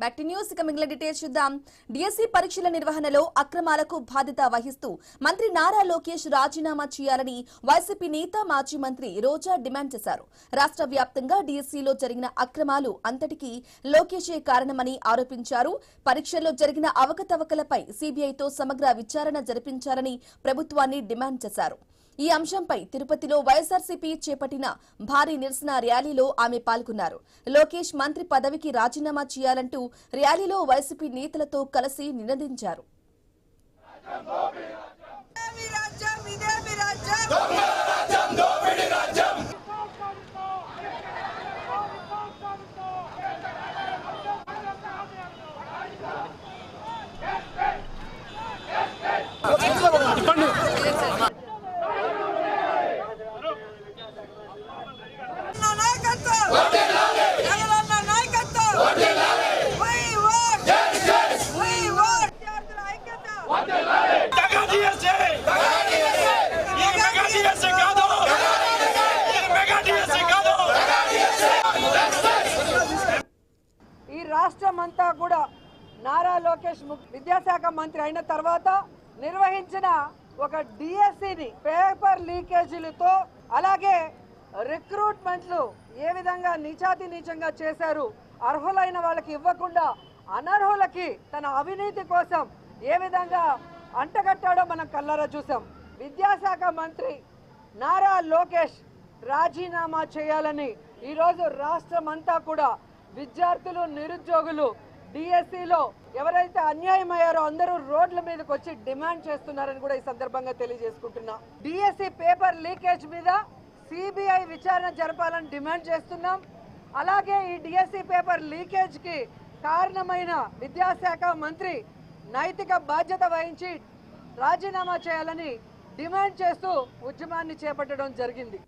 Back to news. ఇక మిగిలిన details చూద్దాం. డిఎస్సి పరీక్షల నిర్వహణలో అక్రమాలకు బాధ్యత వహిస్తూ మంత్రి నారా లోకేష్ రాజీనామా చేయాలని వైసీపీ నేత మాజీ మంత్రి రోజా డిమాండ్ చేశారు. రాష్ట్ర వ్యాప్తంగా డిఎస్సిలో జరిగిన అక్రమాలు అంతటికీ లోకేషే కారణమని ఆరోపించారు. పరీక్షల్లో జరిగిన అవకతవకలపై సీబీఐతో సమగ్ర విచారణ జరిపించాలని ప్రభుత్వాన్ని డిమాండ్ చేశారు. ఈ అంశంపై తిరుపతిలో వైఎస్ఆర్సీపీ చేపట్టిన భారీ నిరసన ర్యాలీలో ఆమె పాల్గొన్నారు. లోకేష్ మంత్రి పదవికి రాజీనామా చేయాలంటూ ర్యాలీలో వైసీపీ నేతలతో కలిసి నినదించారు. ఈ రాష్ట్రమంతా కూడా నారా లోకేష్ విద్యాశాఖ మంత్రి అయిన తర్వాత నిర్వహించిన ఒక డిఎస్సిని పేపర్ లీకేజీలతో అలాగే రిక్రూట్మెంట్లు ఏ విధంగా నీచాతినీచంగా చేశారు, అర్హులైన వాళ్ళకి ఇవ్వకుండా అనర్హులకి తన అవినీతి కోసం ఏ విధంగా అంటగట్టాడో మనం కళ్ళారా చూసాం. విద్యాశాఖ మంత్రి నారా లోకేష్ రాజీనామా చేయాలని ఈరోజు రాష్ట్రమంతా కూడా విద్యార్థులు, నిరుద్యోగులు డిఎస్సిలో ఎవరైతే అన్యాయం అయ్యారో అందరూ రోడ్ల మీదకి వచ్చి డిమాండ్ చేస్తున్నారని కూడా ఈ సందర్భంగా తెలియజేసుకుంటున్నా. డిఎస్సి పేపర్ లీకేజ్ మీద సిబిఐ విచారణ జరపాలని డిమాండ్ చేస్తున్నాం. అలాగే ఈ డిఎస్సి పేపర్ లీకేజ్ కి కారణమైన విద్యాశాఖ మంత్రి నైతిక బాధ్యత వహించి రాజీనామా చేయాలని డిమాండ్ చేస్తూ ఉద్యమాన్ని చేపట్టడం జరిగింది.